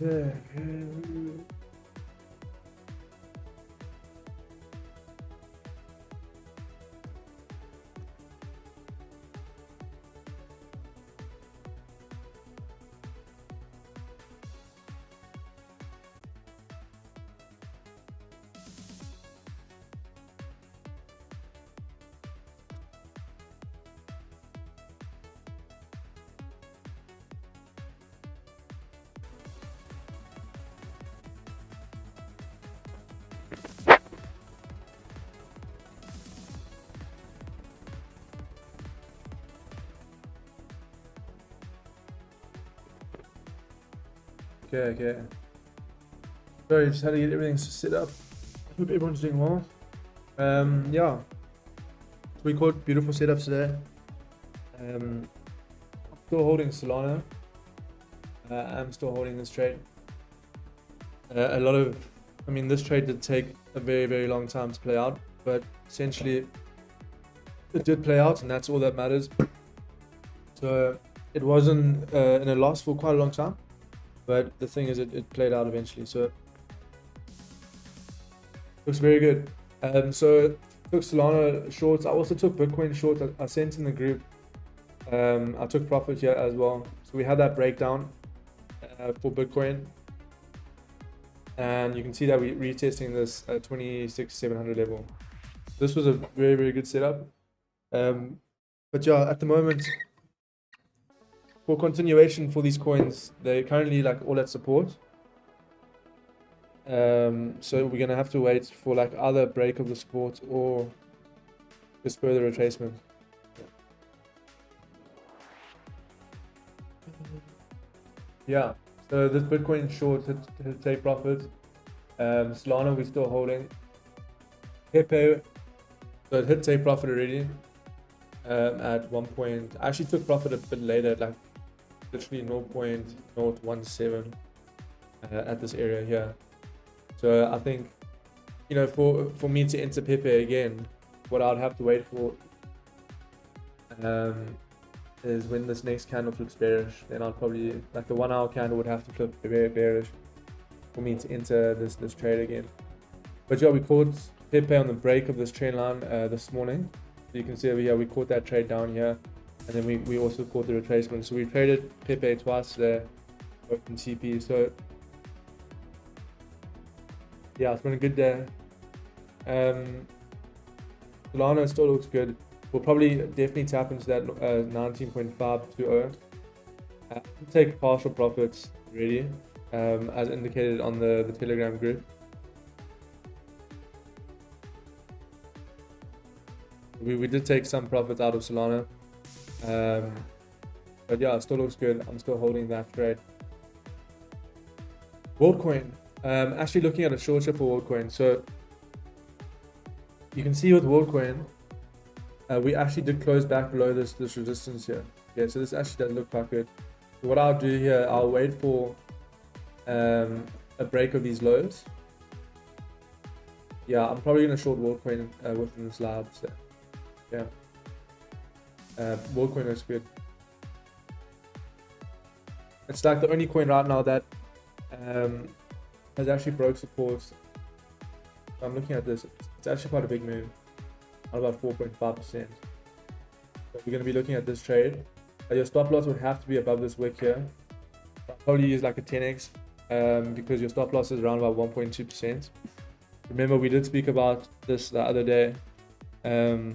Yeah. Okay. Sorry, just had to get everything set up. Hope everyone's doing well. Yeah. So we caught beautiful setups today. Still holding Solana. I'm still holding this trade. This trade did take a very long time to play out, but essentially it did play out, and that's all that matters. So it wasn't in a loss for quite a long time, but the thing is, it played out eventually. So looks very good. So took Solana shorts. I also took Bitcoin short. I sent in the group. I took profit here as well. So we had that breakdown for Bitcoin, and you can see that we're retesting this 26,700 level. This was a very good setup. But yeah, at the moment, for continuation for these coins, they're currently like all at support. So we're gonna have to wait for like either break of the support or just further retracement. Yeah, so this Bitcoin short hit take profit. Solana we're still holding. Pepe, so it hit take profit already. At one point, I actually took profit a bit later, like literally 0.017 at this area here. So I think, you know, for me to enter Pepe again, what I'd have to wait for is when this next candle flips bearish. Then I'll probably, like the 1 hour candle would have to flip very bearish for me to enter this trade again. But yeah, we caught Pepe on the break of this trend line this morning. So you can see over here, we caught that trade down here. And then we also caught the retracement. So we traded Pepe twice there, both in TP. So yeah, it's been a good day. Solana still looks good. We'll probably definitely tap into that 19.520. Take partial profits already, as indicated on the Telegram group. We did take some profits out of Solana. But yeah, it still looks good. I'm still holding that trade. WorldCoin. Actually looking at a short trip for WorldCoin. So you can see with WorldCoin, we actually did close back below this resistance here. Yeah, so this actually does look quite good. So what I'll do here, I'll wait for a break of these lows. Yeah, I'm probably gonna short WorldCoin within this lab. So yeah, WorldCoin looks good. It's like the only coin right now that has actually broke support. I'm looking at this. It's actually quite a big move, about 4.5%. So we're going to be looking at this trade. Your stop loss would have to be above this wick here. I'll probably use like a 10x because your stop loss is around about 1.2%. Remember, we did speak about this the other day. I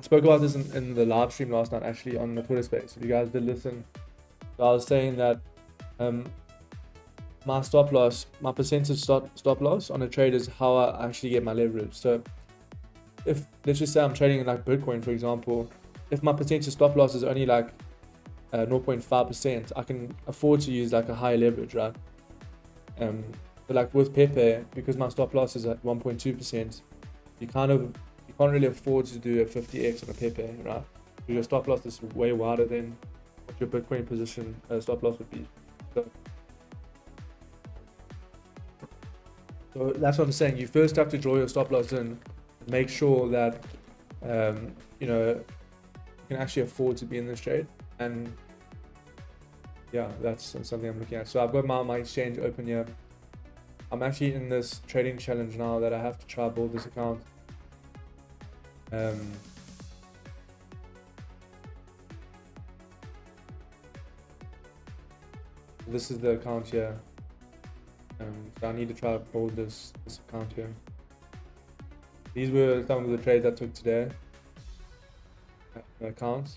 spoke about this in the live stream last night, actually, on the Twitter space. If you guys did listen, so I was saying that my stop loss, my percentage stop loss on a trade is how I actually get my leverage. So if, let's just say I'm trading in like Bitcoin, for example, if my percentage stop loss is only like 0.5%, I can afford to use like a higher leverage, right? But like with Pepe, because my stop loss is at 1.2%, you can't really afford to do a 50x on a Pepe, right? Because your stop loss is way wider than what your Bitcoin position stop loss would be. So that's what I'm saying. You first have to draw your stop loss in and make sure that you know, you can actually afford to be in this trade. And yeah, that's something I'm looking at. So I've got my exchange open here. I'm actually in this trading challenge now that I have to try build this account. This is the account here. So I need to try to build this account here. These were some of the trades I took today. Accounts.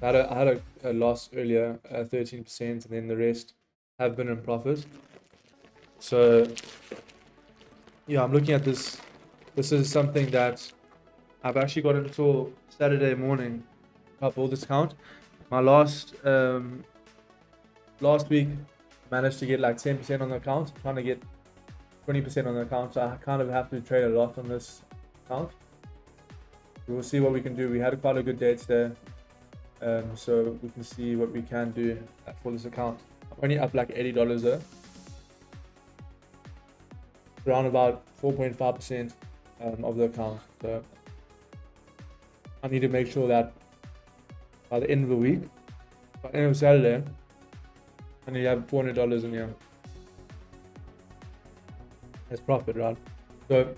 I had a loss earlier, 13%, and then the rest have been in profit. So yeah, I'm looking at this. This is something that I've actually got until Saturday morning to build this account. My last week managed to get like 10% on the account. I'm trying to get 20% on the account, so I kind of have to trade a lot on this account. We'll see what we can do. We had quite a good day today, so we can see what we can do for this account. I'm only up like $80 though, around about 4.5% of the account. So I need to make sure that by the end of the week, by the end of Saturday, I need to have $400 in here. That's profit, right? So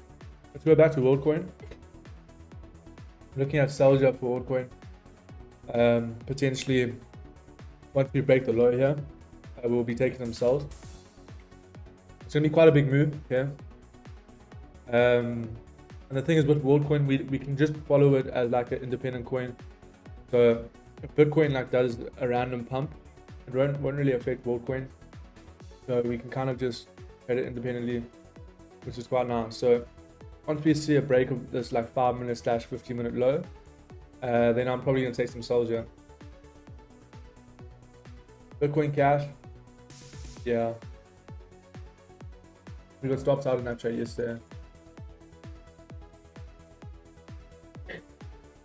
let's go back to WorldCoin. Looking at sells up for WorldCoin. Potentially, once we break the low here, we'll be taking them sells. It's going to be quite a big move here. And the thing is with WorldCoin, we can just follow it as like an independent coin. So if Bitcoin like does a random pump, it won't really affect WorldCoin. So we can kind of just trade it independently, which is quite nice. So once we see a break of this like 5-minute / 15-minute low, then I'm probably going to take some sells here. Bitcoin Cash, yeah. We got stops out in that trade yesterday.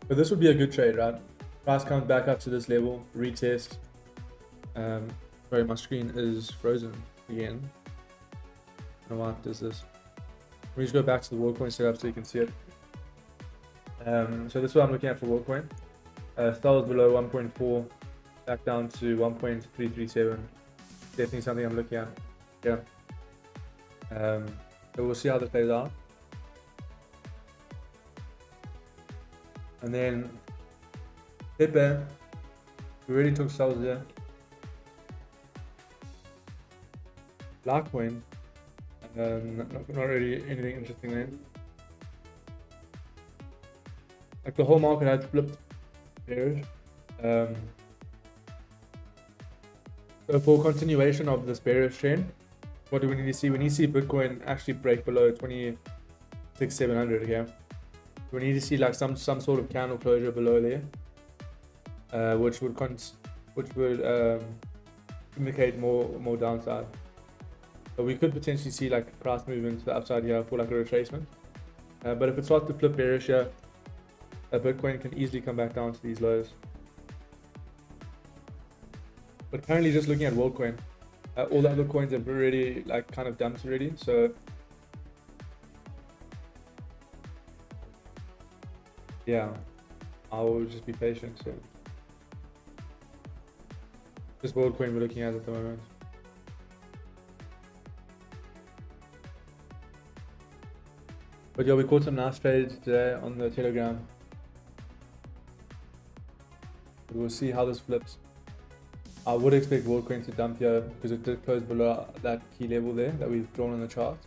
But this would be a good trade, right? Price comes back up to this level, retest. Sorry, my screen is frozen again. I don't know why it does this. Let me just go back to the WorldCoin setup so you can see it. So this is what I'm looking at for WorldCoin. Sells below 1.4, back down to 1.337. Definitely something I'm looking at. Yeah. So we'll see how this plays out. And then Pepe, we already took sells there. Litecoin, not really anything interesting there. Like the whole market had flipped bearish. So for continuation of this bearish trend, what do we need to see? We need to see Bitcoin actually break below 26,700 again. We need to see like some sort of candle closure below there, which would indicate more downside. So we could potentially see like price movement to the upside here for like a retracement. But if it starts to flip bearish here, Bitcoin can easily come back down to these lows. But currently just looking at WorldCoin, all the other coins have already like kind of dumped already. So yeah, I will just be patient. So just WorldCoin we're looking at the moment. But yeah, we caught some nice trades today on the Telegram. We'll see how this flips. I would expect WorldCoin to dump here because it did close below that key level there that we've drawn on the chart.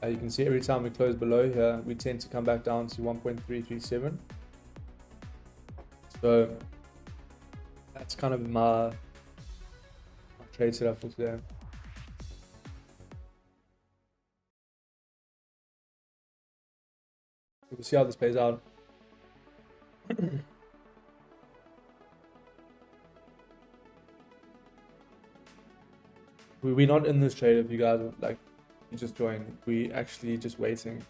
You can see every time we close below here, we tend to come back down to 1.337. So that's kind of my trade setup for today. We'll see how this plays out. We're not in this trade if you guys like you just joined. We actually just waiting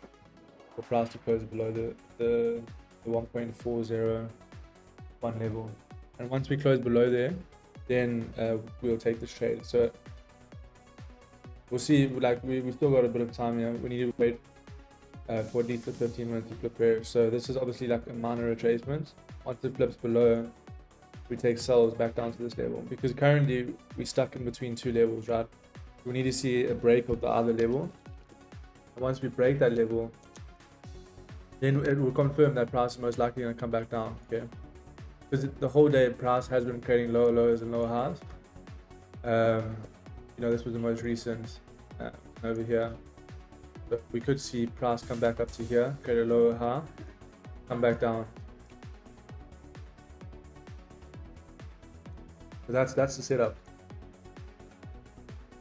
for price to close below the 1.401 level, and once we close below there, then we'll take this trade. So we'll see. Like we still got a bit of time here. We need to wait for at least the 15 minutes to flip bearish. So this is obviously like a minor retracement. Once it flips below, we take sells back down to this level, because currently we're stuck in between two levels, right? We need to see a break of the other level, and once we break that level, then it will confirm that price is most likely going to come back down. Okay, because the whole day price has been creating lower lows and lower highs. You know, this was the most recent over here, but we could see price come back up to here, create a lower high, come back down. So that's the setup.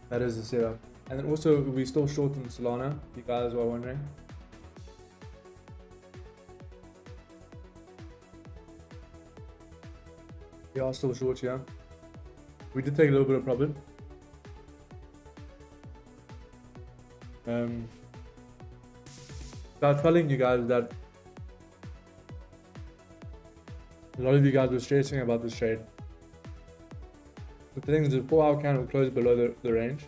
That is the setup. And then also we still short in Solana, if you guys are wondering. We are still short here. We did take a little bit of profit. So I was telling you guys that a lot of you guys were stressing about this trade. The thing is, the 4-hour candle closed below the range.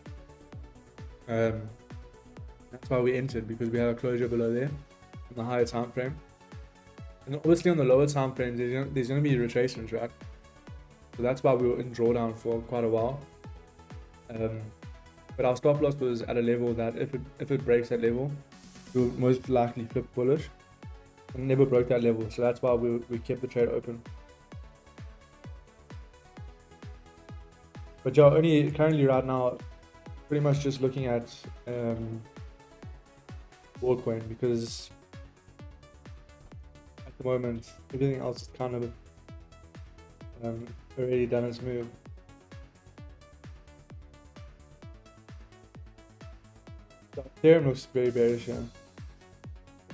That's why we entered, because we have a closure below there in the higher time frame. And obviously on the lower time frames, there's going to be retracements, right? So that's why we were in drawdown for quite a while. But our stop loss was at a level that if it breaks that level, we'll most likely flip bullish. And never broke that level, so that's why we kept the trade open. But yeah, only currently right now, pretty much just looking at altcoin, because at the moment everything else is kind of already done its move. So Ethereum looks very bearish here.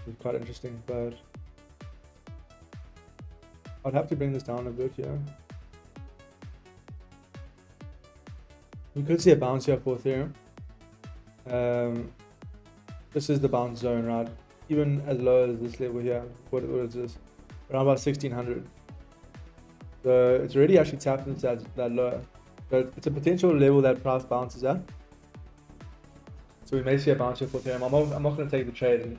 It's quite interesting, but I'd have to bring this down a bit here. We could see a bounce here for Ethereum. This is the bounce zone, right? Even as low as this level here. What is this? Around about 1600. So it's already actually tapped into that low. So it's a potential level that price bounces at. So we may see a bounce here for Ethereum. I'm not going to take the trade.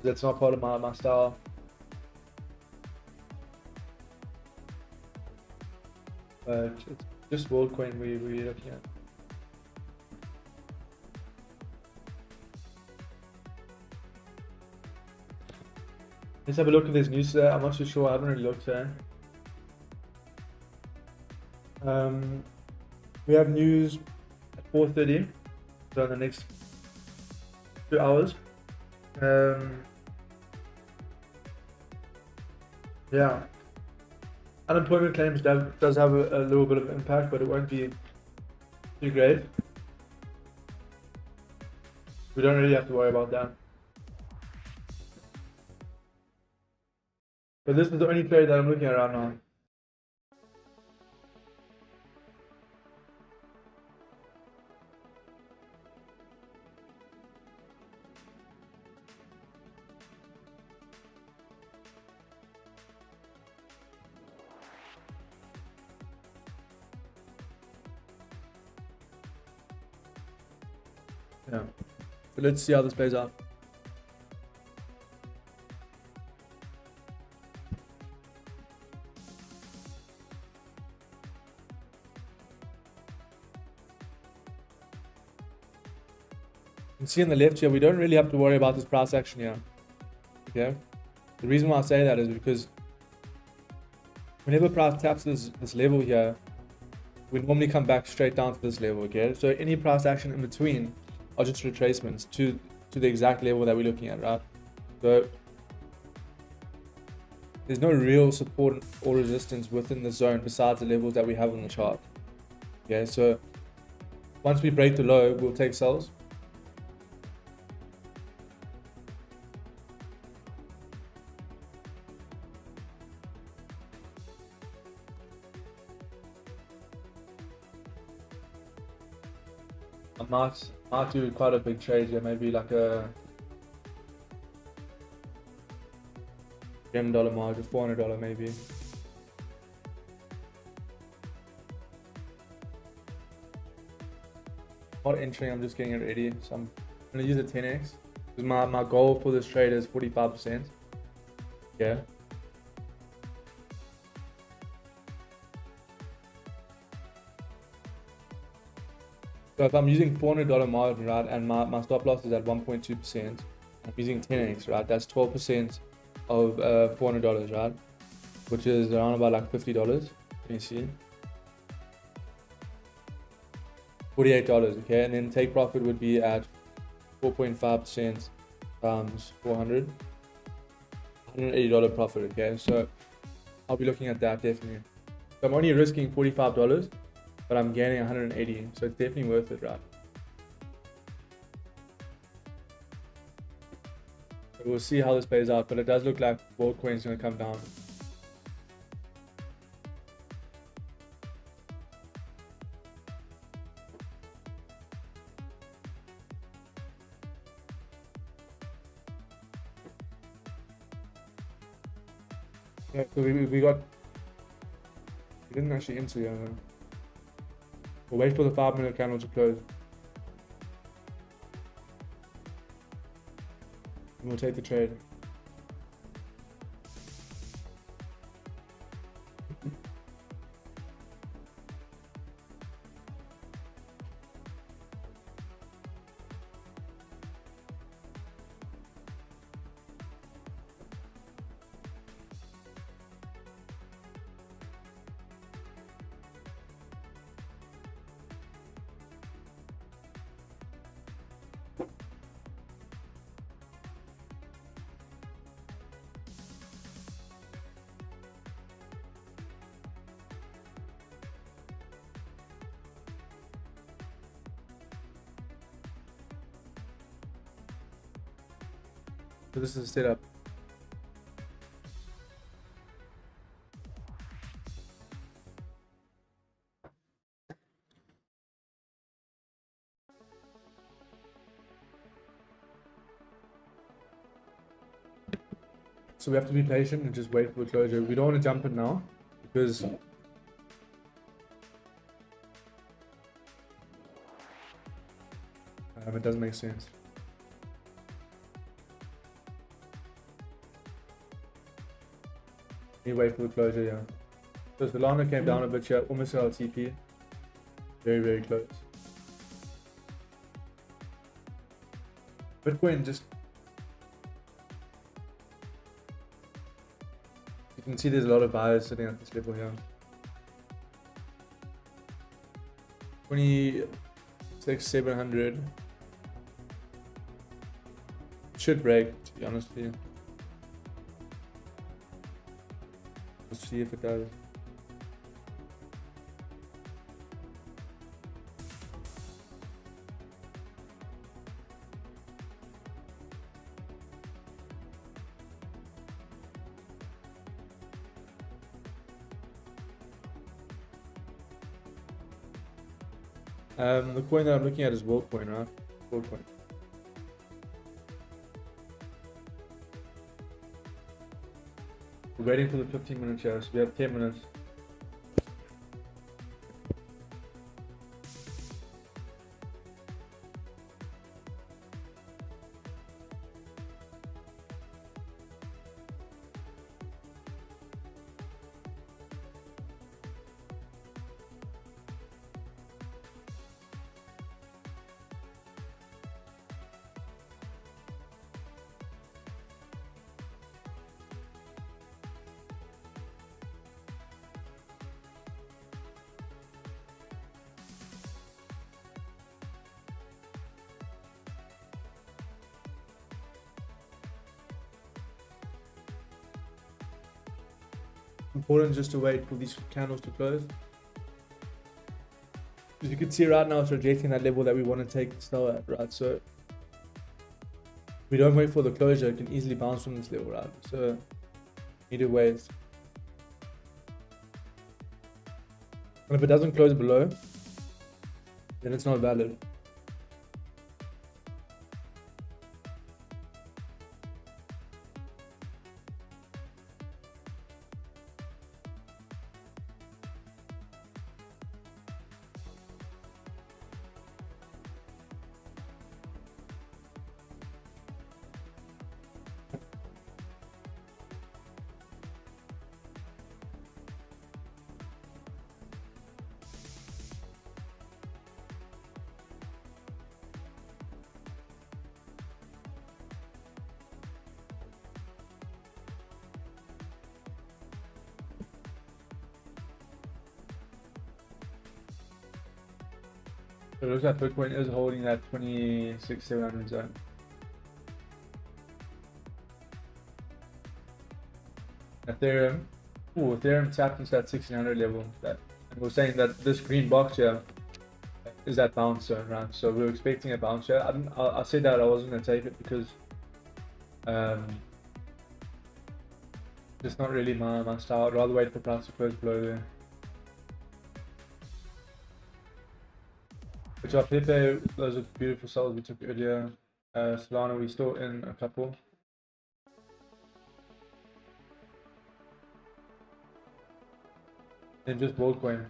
That's not part of my style. But it's just WorldCoin we're looking at. Let's have a look at this news today. I'm not too sure. I haven't really looked today. We have news at 4:30. So in the next 2 hours. Yeah, unemployment claims does have a little bit of impact, but it won't be too great. We don't really have to worry about that. But this is the only trade that I'm looking at right now. Yeah. So let's see how this plays out. You can see on the left here, we don't really have to worry about this price action here. Okay. The reason why I say that is because whenever price taps this level here, we normally come back straight down to this level. Okay. So any price action in between are just retracements to the exact level that we're looking at, right? So there's no real support or resistance within the zone besides the levels that we have on the chart. Okay, so once we break the low, we'll take sells. I might do quite a big trade here, maybe like a $10 margin, $400 maybe. Not entering, I'm just getting it ready. So I'm gonna use a 10x. Because my goal for this trade is 45%. Yeah. So if I'm using $400 margin, right, and my stop loss is at 1.2%, I'm using 10x, right? That's 12% of $400, right? Which is around about like $50. Can you see? $48, okay? And then take profit would be at 4.5% times 400, $180 profit, okay? So I'll be looking at that definitely. So I'm only risking $45, but I'm gaining 180, so it's definitely worth it, right? So we'll see how this plays out, but it does look like WorldCoin is going to come down. Yeah, so we didn't actually enter yet. We'll wait for the 5-minute candle to close. And we'll take the trade. So this is a setup. So we have to be patient and just wait for the closure. We don't want to jump it now because it doesn't make sense. You wait for the closure, yeah. So Solana came down a bit here, almost at TP. Very, very close. Bitcoin just... You can see there's a lot of buyers sitting at this level here. 26,700. Should break, to be honest with you. Let's see if it does. The coin that I'm looking at is WorldCoin, right? WorldCoin. We're waiting for the 15-minute shares. So we have 10 minutes. Important just to wait for these candles to close. As you can see right now, it's rejecting that level that we want to take the sell at, right? So if we don't wait for the closure, it can easily bounce from this level, right? So need to wait. And if it doesn't close below, then it's not valid. So it looks like Bitcoin is holding that 26,700 zone. Ethereum tapped into that 1600 level. And we're saying that this green box here is that bounce zone, right? So we were expecting a bounce here. I said that I wasn't going to take it because it's not really my style. I'd rather wait for price to close below there. Which are Pepe, those are beautiful sells we took earlier. Solana, we still in a couple. Then just WorldCoin.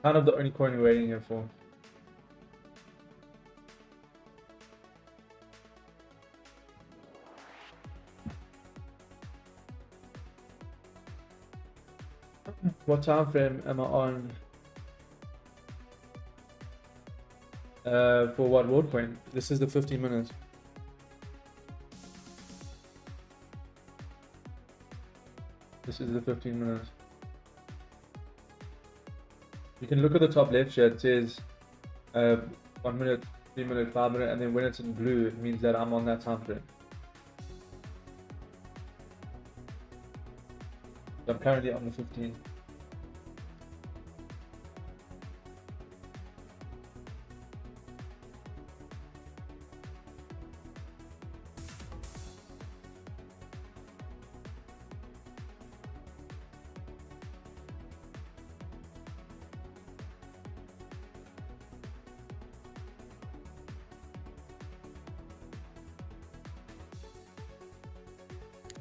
Kind of the only coin we're waiting here for. What time frame am I on? For what WorldCoin? This is the 15 minutes. This is the 15 minutes. You can look at the top left here. It says 1 minute, 3 minute, 5 minute, and then when it's in blue, it means that I'm on that time frame. So I'm currently on the 15.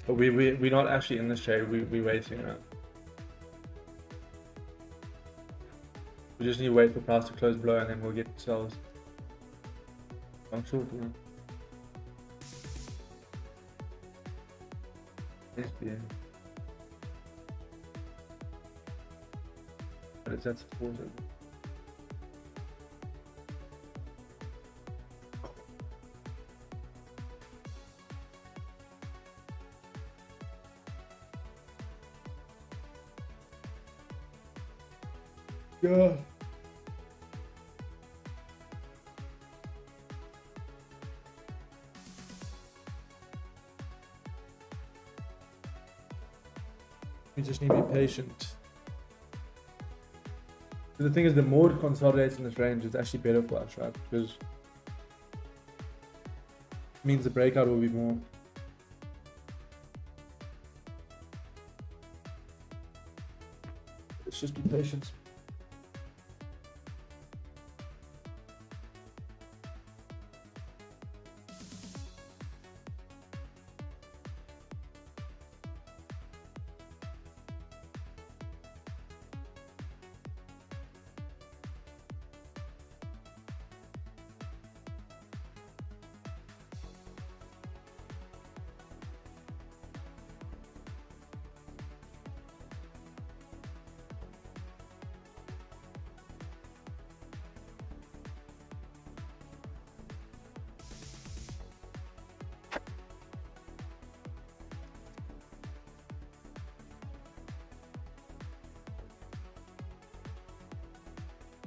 But we're not actually in this trade, we're waiting now. We just need to wait for price to close below and then we'll get sells. I'm sure it will. SBN. But it's at supported. Yeah. You just need to be patient. The thing is, the more it consolidates in this range, it's actually better for us, right? Because it means the breakout will be more. Let's just be patient.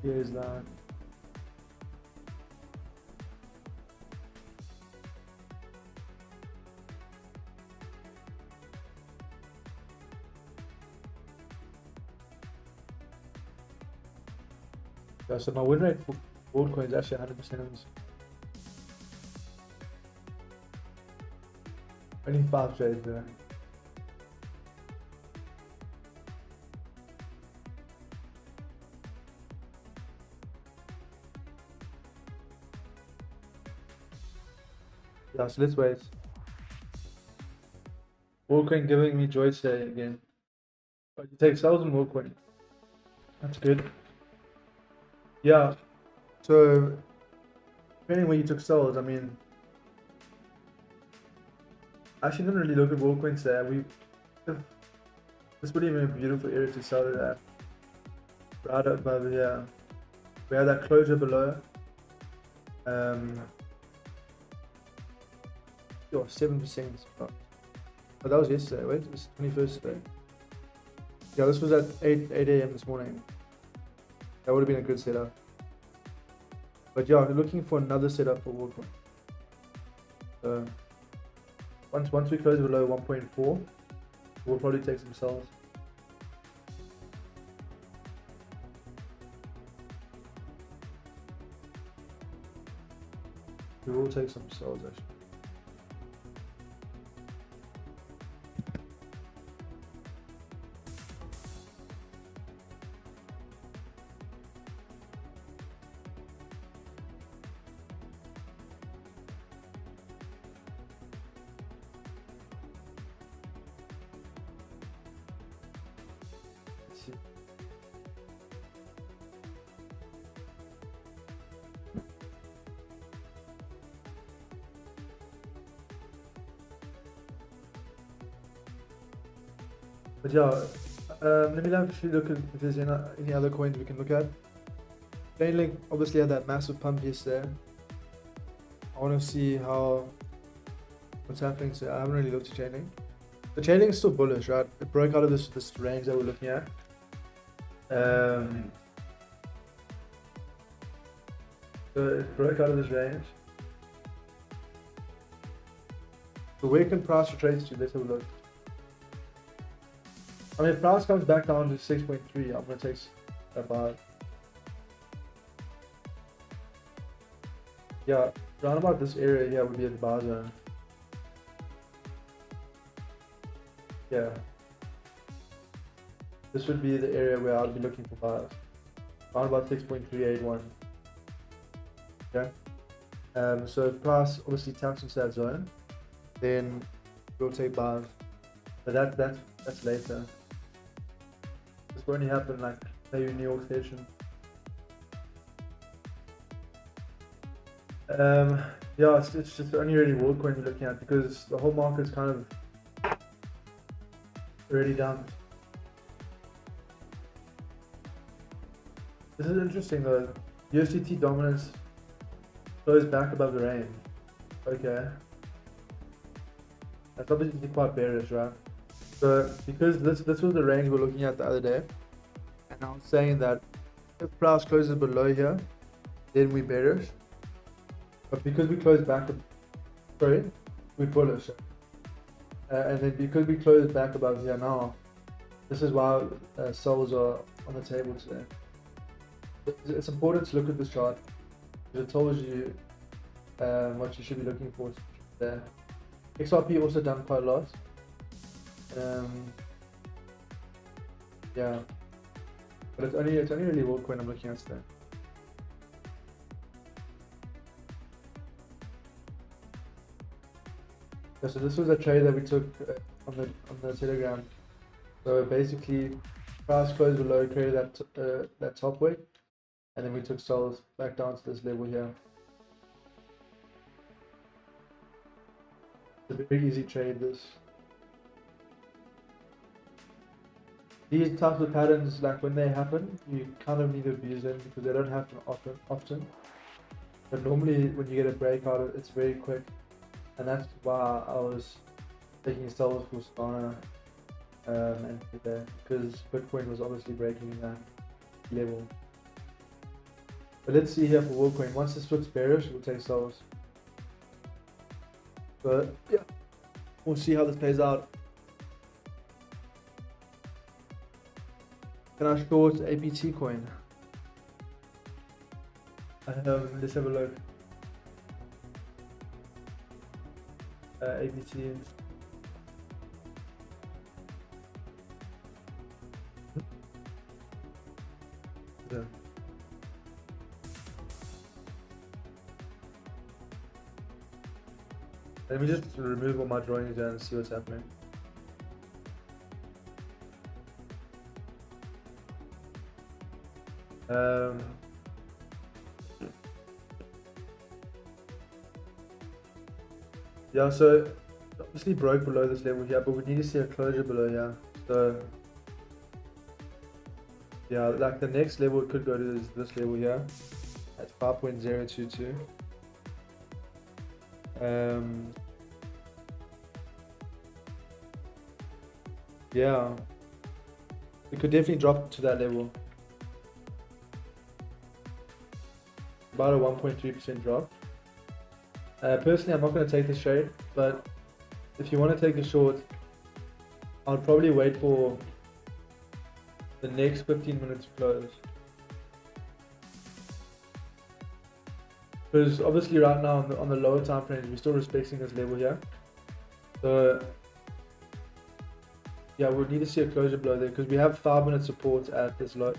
Here's that. Yeah, so my win rate for WorldCoin is actually 100%. Only 5 trades there. Yeah, so let's wait. WorldCoin giving me joy today again. But you take sales on WorldCoin. That's good. Yeah. So depending where you took sales, I mean, I actually didn't really look at WorldCoin today. This would even be a beautiful area to sell it at. Right up over here. We have that closure below. Yo, 7%. Oh, that was yesterday. Wait, it was 21st today. Yeah, this was at 8 a.m. this morning. That would have been a good setup. But yeah, we're looking for another setup for WorldCoin. So once we close below 1.4, we'll probably take some sells. We will take some sells actually. Let's see. But yeah, let me actually look at if there's any other coins we can look at. Chainlink obviously had that massive pump yesterday. I want to see what's happening. So I haven't really looked at Chainlink. The Chainlink is still bullish, right? It broke out of this range that we're looking at. So it broke out of this range. So where can price retrace to? Let's have a look. I mean, if price comes back down to 6.3, I'm going to take a buy. Yeah, around about this area here would be at the buy zone. Yeah. This would be the area where I'll be looking for buys. Around about 6.381. Okay. So if price obviously taps into that zone, then we'll take buys. But that's later. This will only happen like maybe New York station. Yeah, it's just only really WorldCoin we're looking at because the whole market's kind of already down. This is interesting though. USDT dominance goes back above the range. Okay. That's obviously quite bearish, right? So because this was the range we're looking at the other day, and I was saying that if price closes below here, then we bearish. But because we close back, we bullish. And then because we close back above here now, this is why sells are on the table today. It's important to look at this chart because it tells you what you should be looking for there. XRP also done quite a lot. Yeah, but it's only really WorldCoin I'm looking at today. Yeah, so this was a trade that we took on the Telegram. So basically, price closed below, created that top wick, and then we took sells back down to this level here. It's a very easy trade. These types of patterns, like when they happen, you kind of need to abuse them because they don't happen often. But normally, when you get a breakout, it's very quick, and that's why I was taking sells for Solana and there because Bitcoin was obviously breaking in that level. But let's see here for WorldCoin. Once this looks bearish, we'll take sells. But yeah, we'll see how this plays out. Can I short APT coin? Let's have a look. APT. Yeah. Let me just remove all my drawings and see what's happening. Yeah, so obviously broke below this level here, but we need to see a closure below here. So yeah, like the next level it could go to this level here at 5.022. Yeah, it could definitely drop to that level. about a 1.3% drop. Personally, I'm not going to take this trade, but if you want to take a short, I'll probably wait for the next 15 minutes to close. Because obviously right now on the lower time frames, we're still respecting this level here. So yeah, we'll need to see a closure below there because we have 5-minute support at this low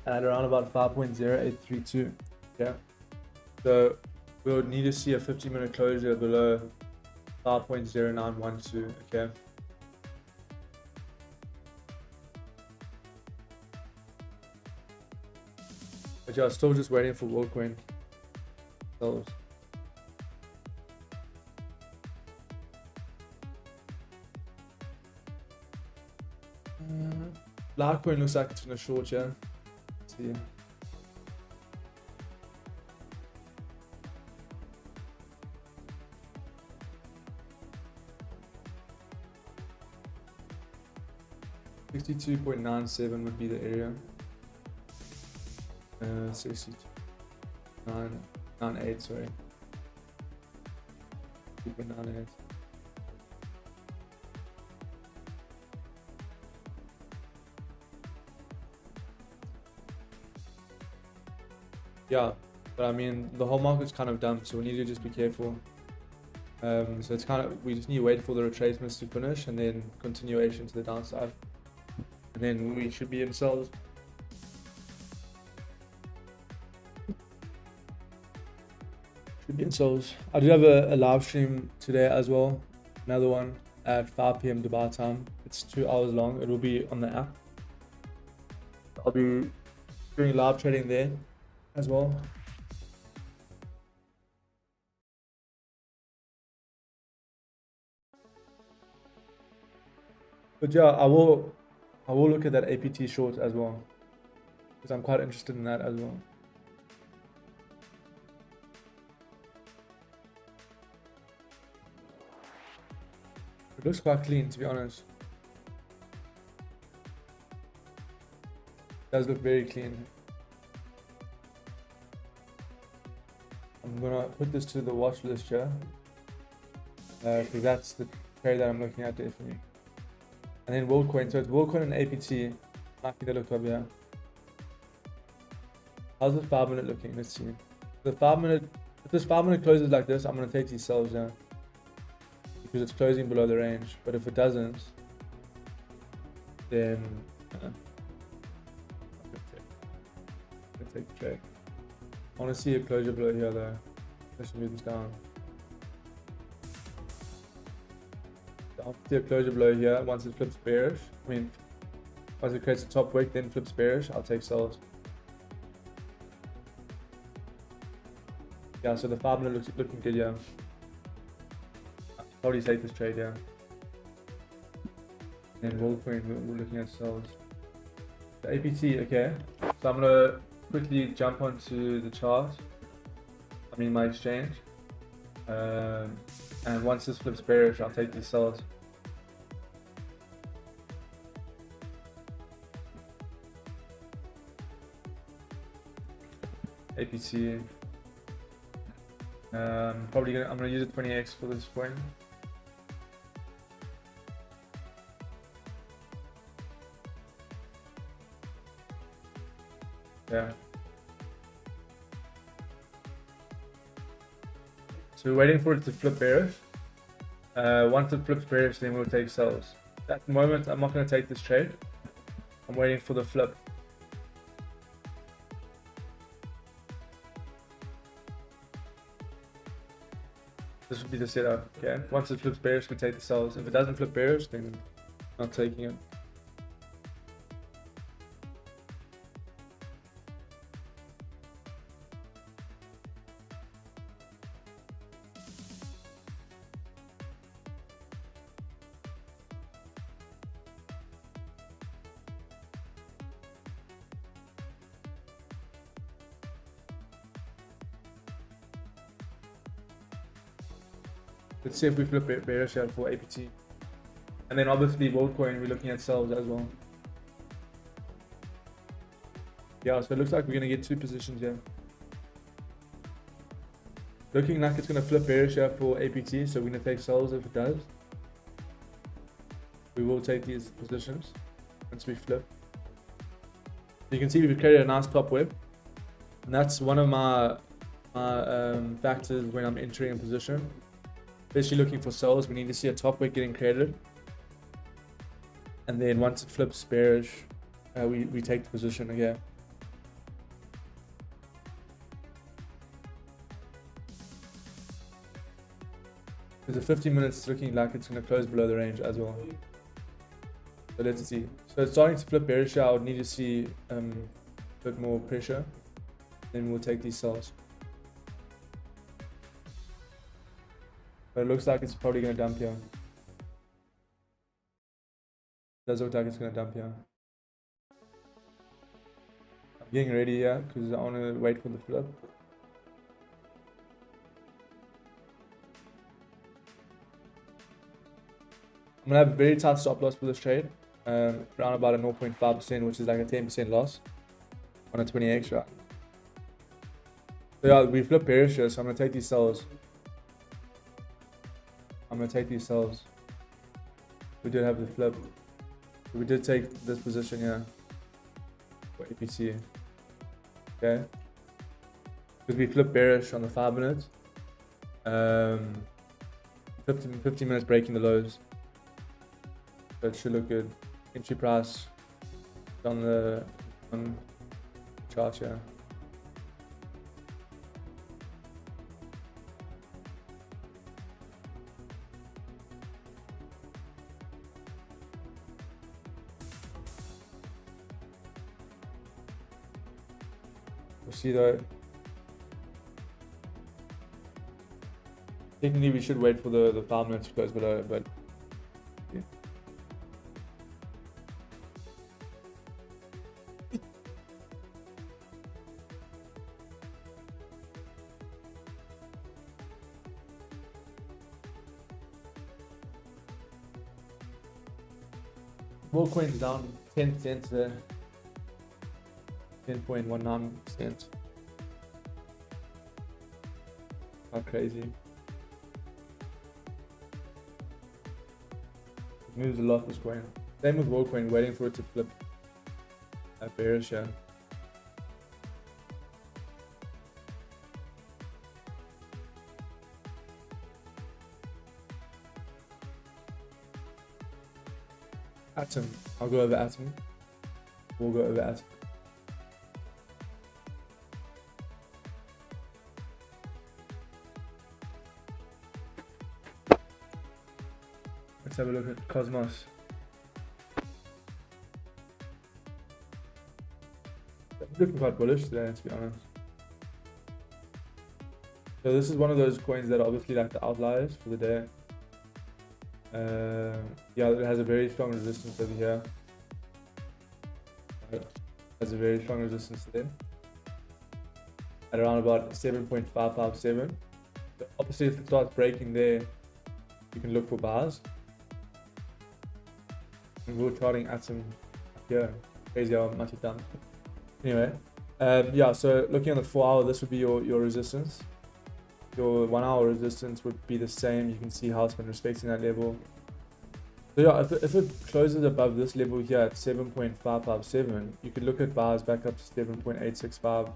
at around about 5.0832. Yeah. So we'll need to see a 15-minute closure below 5.0912. Okay. But yeah, still just waiting for WorldCoin. Litecoin looks like it's in a short, yeah. Let's see. $62.97 would be the area. 62.98, sorry. 2.98. Yeah, but I mean the whole market's kind of dumped, so we need to just be careful. So it's kind of, we just need to wait for the retracements to finish and then continuation to the downside, and then we should be in sells. Should be in sells. I do have a live stream today as well, another one at 5 p.m. Dubai time. It's 2 hours long. It will be on the app. I'll be doing live trading there as well. But yeah, I will look at that APT short as well, because I'm quite interested in that as well. It looks quite clean, to be honest. It does look very clean. I'm gonna put this to the watch list here, because that's the trade that I'm looking at definitely. And then WorldCoin, so it's WorldCoin and APT. Might be the look up here. How's the 5-minute looking? Let's see. The 5-minute, if this 5-minute closes like this, I'm gonna take these sells here, because it's closing below the range. But if it doesn't, then I'm gonna take the trade. I want to see a closure below here though. Let's move this down. I'll see a closure below here once it flips bearish. I mean, once it creates a top wick, then flips bearish, I'll take sells. Yeah, so the 5-minute looks looking good, yeah. I'll probably take this trade, yeah. And then WorldCoin, we're looking at sells. The APT, okay. So I'm gonna quickly jump onto the chart. I mean my exchange. And once this flips bearish, I'll take these sells. APT. I'm gonna use a 20x for this point. Yeah. So we're waiting for it to flip bearish. Once it flips bearish, then we'll take sells. At the moment, I'm not going to take this trade. I'm waiting for the flip. This would be the setup. Okay. Once it flips bearish, we take the sells. If it doesn't flip bearish, then I'm not taking it. Let's see if we flip bearish here for APT. And then obviously WorldCoin, we're looking at sells as well. Yeah, so it looks like we're going to get 2 positions here. Looking like it's going to flip bearish here for APT, so we're going to take sells if it does. We will take these positions once we flip. You can see we've created a nice top web, and that's one of my factors when I'm entering a position. Especially looking for sells, we need to see a top wick getting created, and then once it flips bearish, we take the position again. Because the 50 minutes looking like it's going to close below the range as well. So let's see. So it's starting to flip bearish. I would need to see a bit more pressure. Then we'll take these sells. But it looks like it's probably going to dump here. It does look like it's going to dump here. I'm getting ready here because I want to wait for the flip. I'm going to have a very tight stop loss for this trade. Around about a 0.5%, which is like a 10% loss on a 20x, right? So yeah, we flip bearish here, so I'm going to take these sells. We did have the flip. We did take this position here for APT. Okay. Because we flip bearish on the 5 minutes. 15 minutes breaking the lows. So it should look good. Entry price on the chart here. We'll see though. Technically we should wait for the 5 minutes to close below, but yeah. More coins down 10 cents there. 10.19%. How crazy. It moves a lot this coin. Same with WorldCoin, waiting for it to flip a bearish here. Atom. I'll go over Atom. We'll go over Atom. Let's have a look at Cosmos. I'm looking quite bullish today, to be honest. So this is one of those coins that are obviously like the outliers for the day. Yeah, it has a very strong resistance over here. It has a very strong resistance there. At around about 7.557. So obviously if it starts breaking there, you can look for bars. And we're charting at some here. Crazy how much it done. Anyway, yeah, so looking on the 4 hour, this would be your resistance. Your 1 hour resistance would be the same. You can see how it's been respecting that level. So yeah, if it closes above this level here at 7.557, you could look at bars back up to 7.865.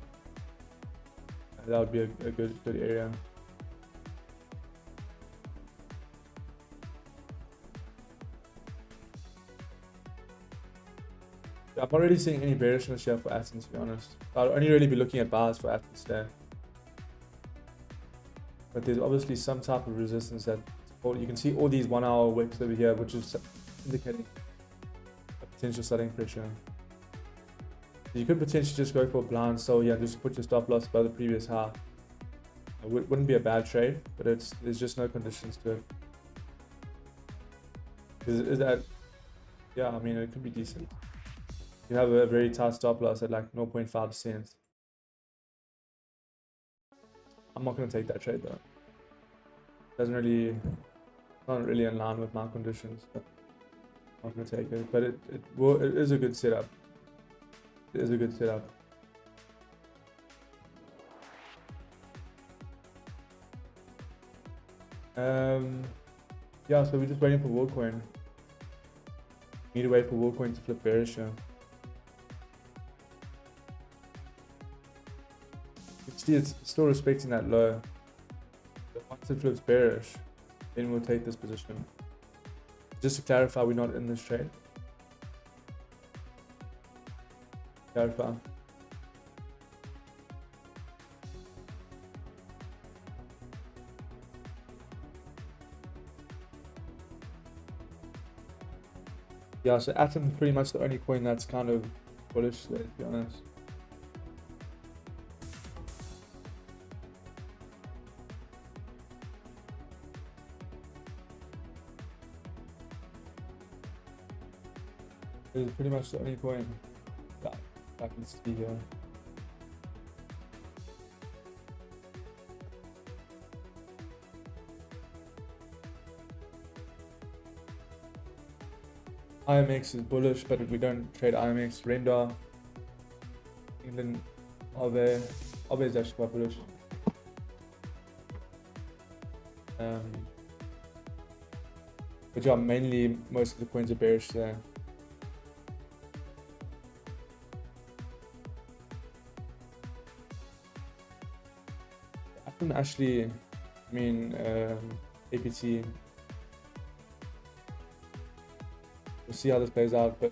That would be a good area. I'm not really seeing any bearishness here for Athens, to be honest. I'll only really be looking at bars for Athens today. But there's obviously some type of resistance that you can see all these 1 hour wicks over here, which is indicating a potential selling pressure. You could potentially just go for a blind sell here and just put your stop loss above the previous high. It wouldn't be a bad trade, but there's just no conditions to it. Is that, yeah, I mean, it could be decent. You have a very tight stop loss at like 0.5%. I'm not going to take that trade though. Not really in line with my conditions. But I'm not going to take it. But it is a good setup. It is a good setup. Yeah, so we're just waiting for WorldCoin. Need to wait for WorldCoin to flip bearish here. You can see it's still respecting that low. So once it flips bearish, then we'll take this position. Just to clarify, we're not in this trade. Clarify. Yeah, so Atom is pretty much the only coin that's kind of bullish there, to be honest. It's pretty much the only coin that I can see here. IMX is bullish, but if we don't trade IMX, Render, England, Aave is actually quite bullish. But yeah, mainly most of the coins are bearish there. I can actually, I mean, APT. We'll see how this plays out, but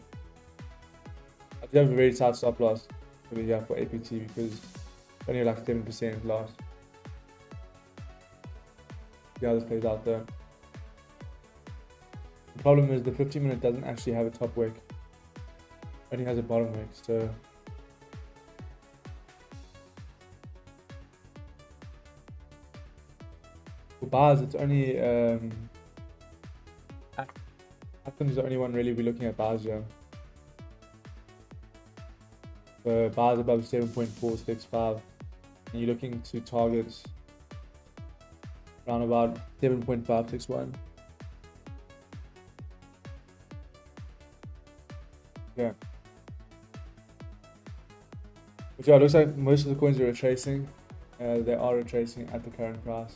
I do have a very tight stop loss for APT because it's only like 7% loss. See how this plays out though. The problem is the 15-minute doesn't actually have a top wick, it only has a bottom wick, so for bars it's only Atom is the only one really we're looking at bars here. So bars above 7.465, and you're looking to target around about 7.561. Yeah. But yeah, it looks like most of the coins are retracing. They are retracing at the current price.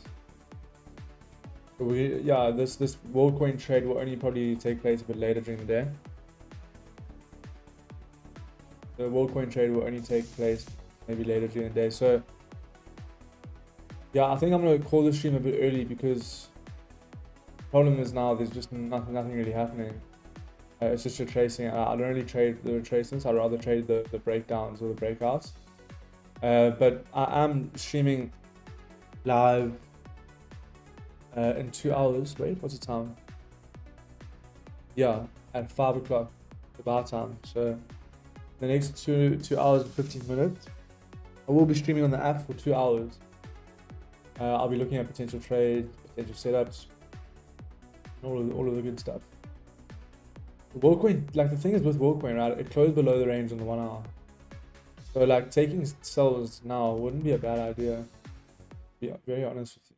This WorldCoin trade will only probably take place a bit later during the day. The WorldCoin trade will only take place maybe later during the day. So yeah, I think I'm gonna call the stream a bit early because the problem is now there's just nothing really happening. It's just retracing. I don't really trade the retracements. I'd rather trade the breakdowns or the breakouts. But I am streaming live in 2 hours. Wait, what's the time? Yeah, at 5 o'clock the bar time. So the next 2 hours and 15 minutes I will be streaming on the app for 2 hours. I'll be looking at potential trades, potential setups, and all of the good stuff. WorldCoin, like the thing is with WorldCoin, right, it closed below the range on the 1 hour, so like taking sells now wouldn't be a bad idea, to be very honest with you.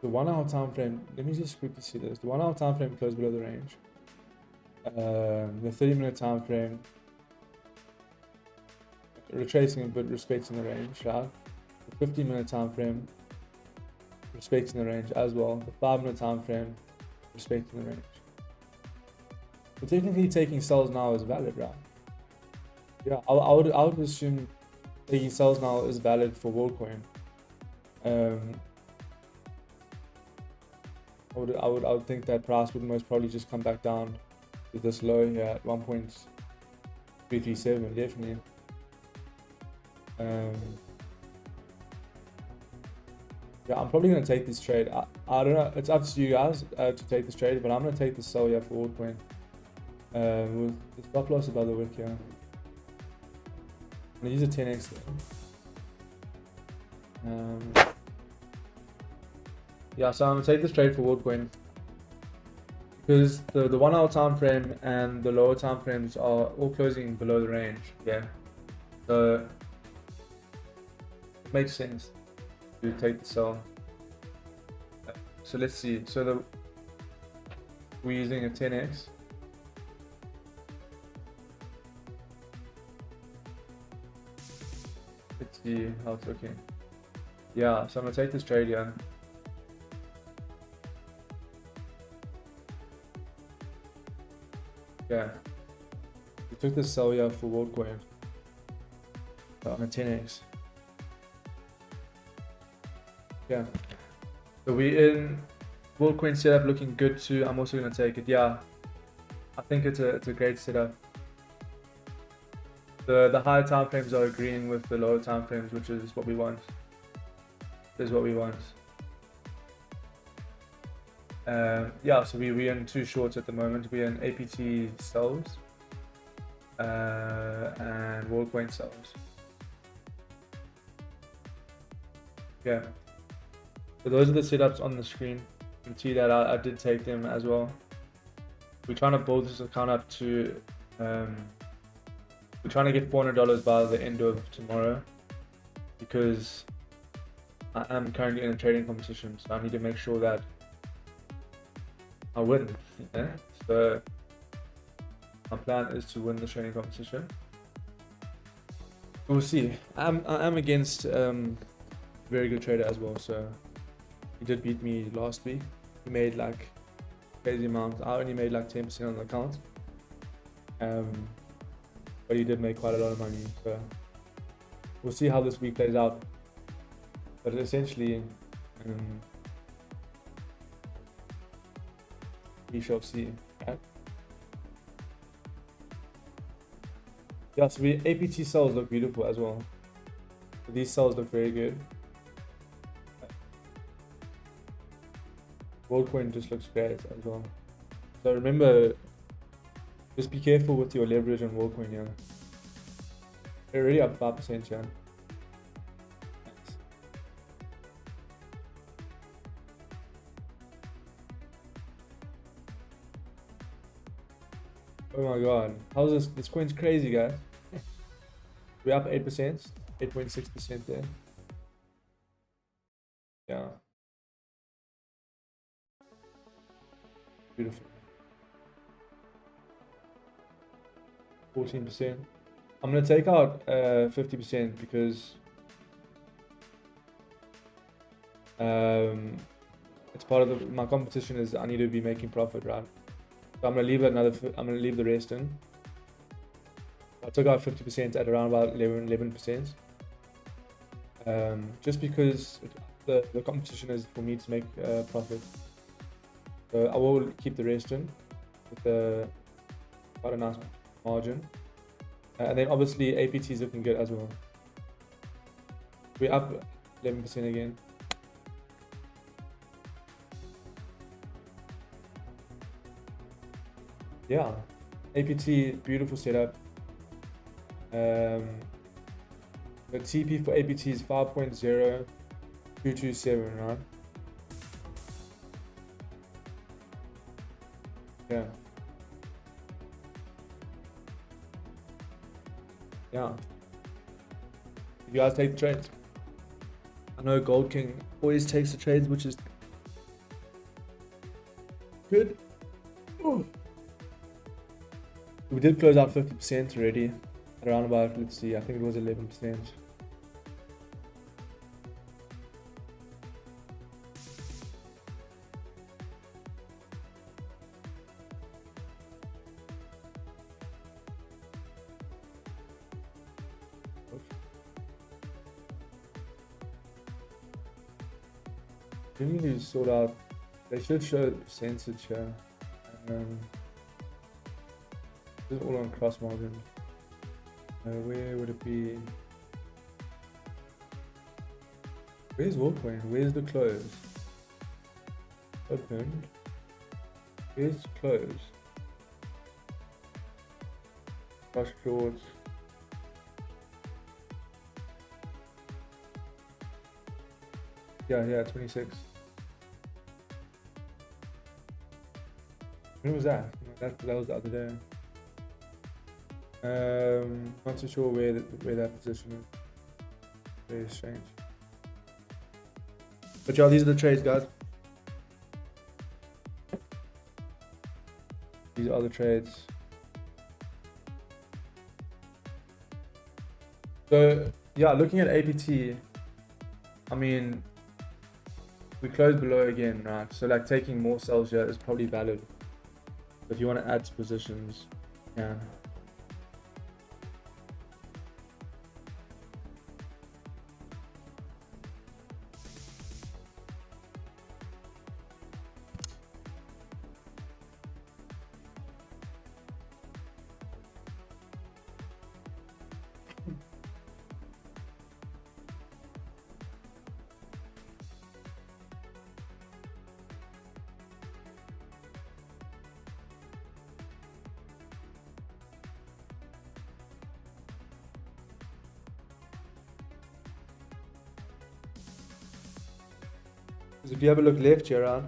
The 1 hour time frame, let me just quickly see this. The 1 hour time frame closed below the range. The 30-minute time frame retracing but respecting the range, right? The 15-minute time frame respecting the range as well. The 5-minute time frame respecting the range. So technically taking sells now is valid, right? Yeah, I would assume taking sells now is valid for WorldCoin. I would think that price would most probably just come back down to this low here at 1.337, definitely. Yeah, I'm probably gonna take this trade. I don't know. It's up to you guys to take this trade, but I'm gonna take the sell here for WorldCoin. With the stop loss above the wick here. I'm gonna use a 10x there. Yeah, so I'm gonna take this trade for WorldCoin because the 1 hour time frame and the lower time frames are all closing below the range. Yeah, so it makes sense to take the sell. So let's see. So we're using a 10x. see how it's looking. Yeah, so I'm gonna take this trade here. Yeah, we took this sell here for WorldCoin on a 10x. Yeah, so we in WorldCoin setup looking good too. I'm also gonna take it. Yeah, I think it's a great setup. The higher time frames are agreeing with the lower time frames, which is what we want. This is what we want. Yeah, so we're in two shorts at the moment. We're in APT sells and WorldCoin sells. Yeah, so those are the setups on the screen. You can see that I did take them as well. We're trying to build this account up to we're trying to get $400 by the end of tomorrow, because I am currently in a trading competition, so I need to make sure that I win. Yeah? So my plan is to win the trading competition. We'll see. I am against very good trader as well, so he did beat me last week. He made like crazy amount. I only made like 10% on the account. But he did make quite a lot of money, so we'll see how this week plays out. But essentially, we shall see. Right? Yeah, so APT cells look beautiful as well. So these cells look very good. WorldCoin just looks great as well. So remember, just be careful with your leverage on WorldCoin, yeah. They're already up 5%, yeah. Thanks. Oh my god. How's this? This coin's crazy, guys. We're up 8%, 8.6% there. Yeah. Beautiful. 14%. I'm gonna take out 50% because it's part of my competition is I need to be making profit, right? So I'm gonna leave I'm gonna leave the rest in. I took out 50% at around about 11%. Just because the competition is for me to make profit. So I will keep the rest in with quite a nice margin. And then obviously APT is looking good as well. We're up 11% again. Yeah, APT, beautiful setup. The TP for APT is 5.0227, right? Yeah. Yeah. You guys take the trades. I know Gold King always takes the trades, which is good. Ooh. We did close out 50% already. Around about, let's see, I think it was 11%. Didn't really sort out. They should show percentage here. This is all on cross margin. Where would it be? Where's WorldCoin? Where's the close? Opened. Where's close? Cross shorts. Yeah, 26. When was that? That was the other day. Not too sure where that position is. Very strange. But y'all, these are the trades, guys. These are the trades. So Yeah, looking at APT, I mean, we closed below again, right? So like taking more sells here is probably valid. If you want to add to positions, yeah. Because if you have a look left here, right,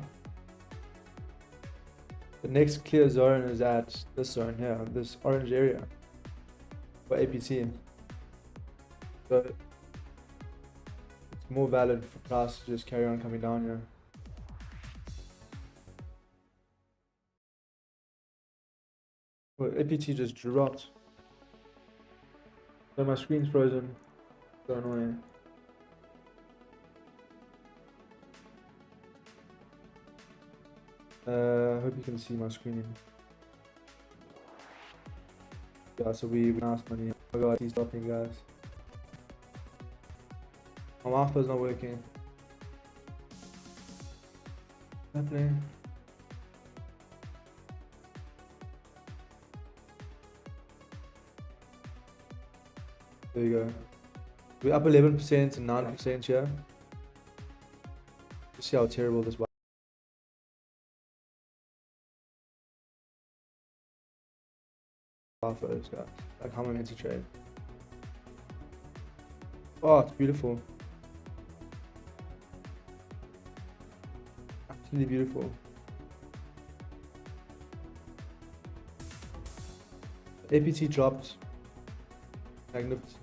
the next clear zone is at this zone here, this orange area for APT. So it's more valid for price to just carry on coming down here. Well, APT just dropped. So my screen's frozen. So annoying. Hope you can see my screen. Yeah, so we lost money. Oh my god, he's dropping, guys. My mouse is not working. What's happening? There you go. We're up 11% and 9% here. You see how terrible this Wi-Fi is, guys. Like how am I meant to trade? Oh, it's beautiful. Absolutely beautiful. APT dropped. Magnificent.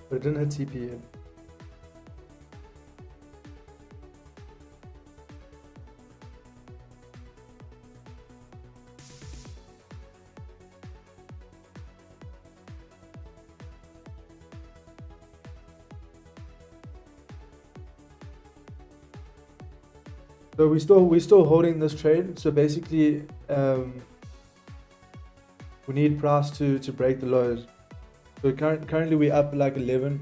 But it didn't hit TP yet. So we're still holding this trade. So basically, we need price to break the lows. So currently we're up like 11%.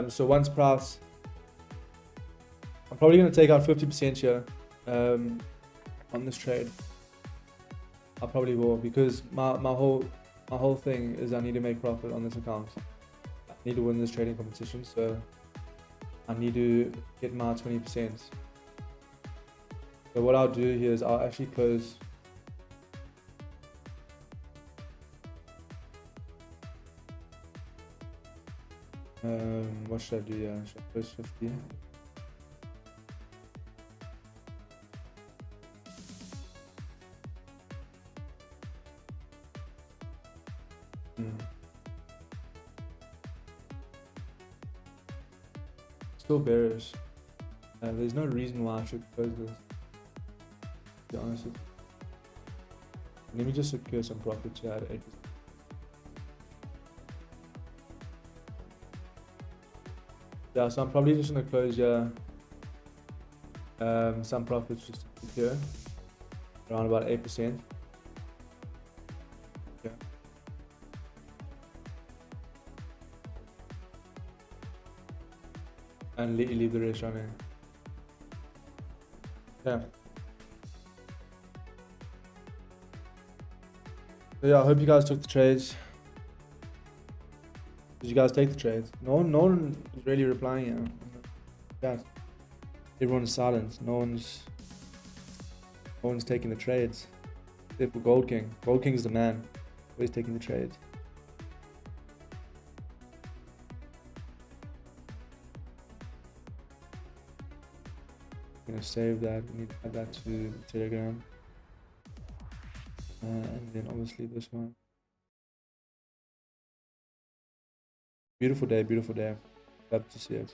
So once price, I'm probably gonna take out 50% here on this trade. I probably will, because my whole thing is I need to make profit on this account. I need to win this trading competition, so I need to get my 20%. So what I'll do here is I'll actually close. What should I do? Yeah, should I close 50? Still bearish. There's no reason why I should close this, to be honest with you. Let me just secure some profits here at 8%. Yeah, so I'm probably just gonna close here some profits just to secure around about 8%. Yeah. And leave the rest running. Yeah. So yeah, I hope you guys took the trades. Did you guys take the trades? No one is really replying here. Yeah. Everyone's silent. No one's taking the trades. Except for Gold King. Gold King is the man. Always taking the trades. I'm gonna save that. We need to add that to Telegram. And then obviously this one. Beautiful day, beautiful day. Love to see it.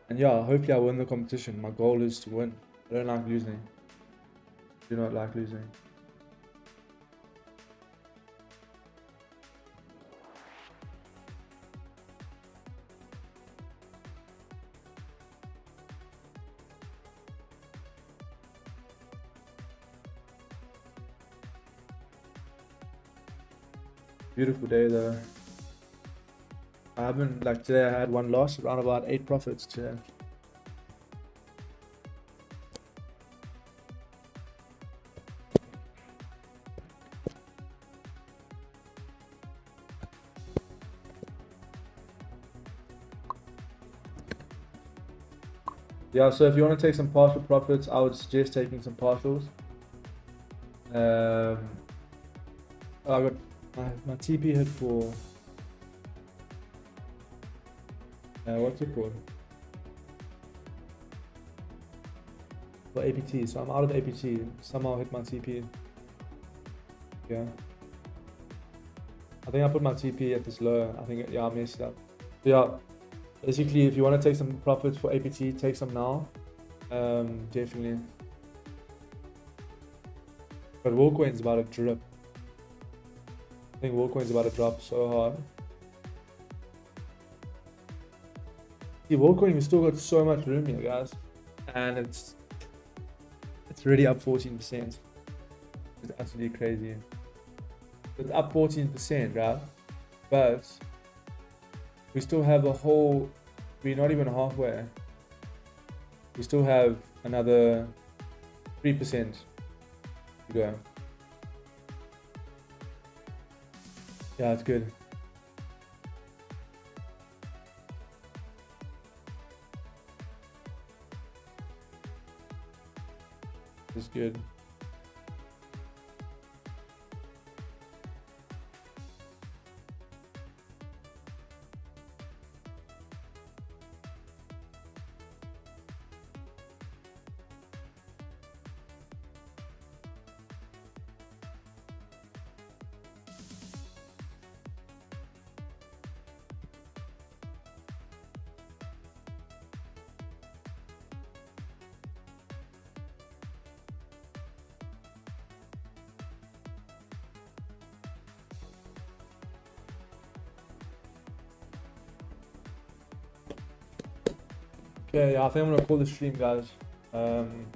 And yeah, hopefully I win the competition. My goal is to win. I don't like losing. Do not like losing. Beautiful day though. I haven't, like today I had one loss, around about 8 profits today. Yeah, so if you want to take some partial profits, I would suggest taking some partials. I got my TP hit for what's it called? For APT, so I'm out of APT. Somehow hit my TP. Yeah. I think I put my TP at this low. I think, yeah, I messed up. Yeah, basically, if you want to take some profits for APT, take some now. Definitely. But Wolcoin's about to drip. I think Wolcoin's about to drop so hard. See, Wolcoin, we still got so much room here, guys. And it's already up 14%. It's absolutely crazy. It's up 14%, right? But we still have a whole, we're not even halfway. We still have another 3% to go. Yeah, it's good. It's good. Okay, yeah, I think I'm gonna call the stream, guys. I'm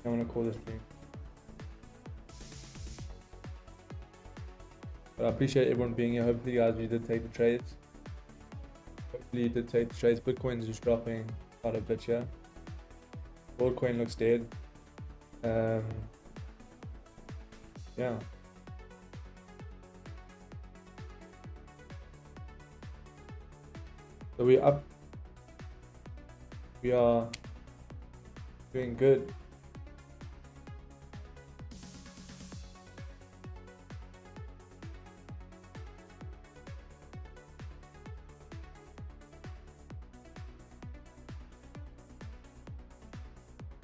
gonna call the stream. But I appreciate everyone being here. Hopefully, guys, you did take the trades. Hopefully, you did take the trades. Bitcoin's just dropping quite a bit here. Goldcoin looks dead. Yeah. So we're up. We are doing good.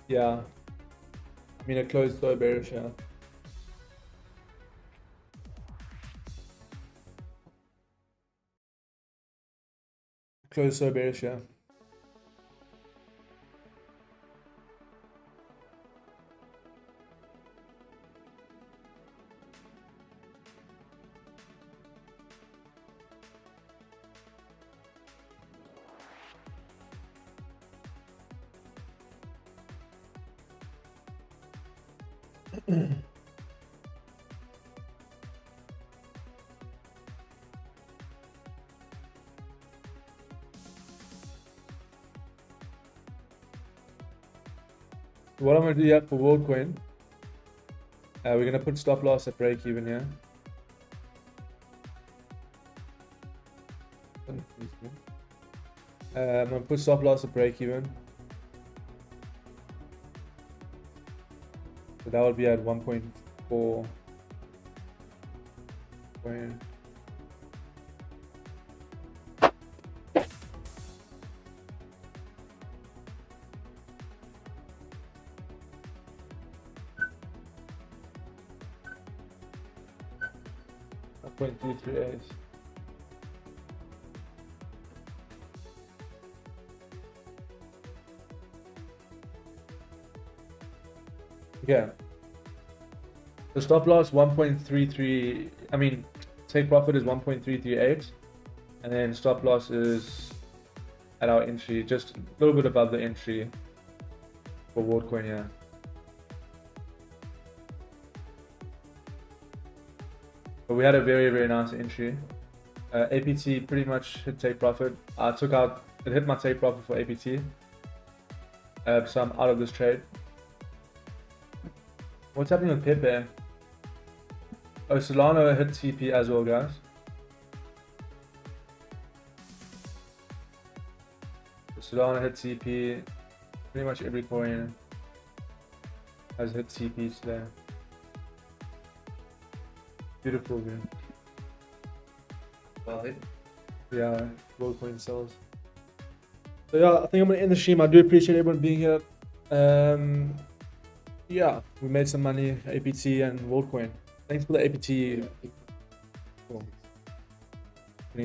Yeah. I mean, it closed so bearish, yeah. Closed so bearish, yeah. What I'm gonna do here for Worldcoin, we're gonna put stop loss at break even here. I'm gonna put stop loss at break even. So that would be at 1.4. 1.338. Yeah. The stop loss 1.33. I mean, take profit is 1.338, and then stop loss is at our entry, just a little bit above the entry for WorldCoin. Yeah. But we had a very, very nice entry. APT pretty much hit take profit. I took out, it hit my take profit for APT. So I'm out of this trade. What's happening with Pepe? Oh, Solana hit TP as well, guys. Solana hit TP. Pretty much every coin has hit TP today. Beautiful, man. Well hit. Yeah, WorldCoin sells. So yeah, I think I'm gonna end the stream. I do appreciate everyone being here. Yeah, we made some money, APT and WorldCoin. Thanks for the APT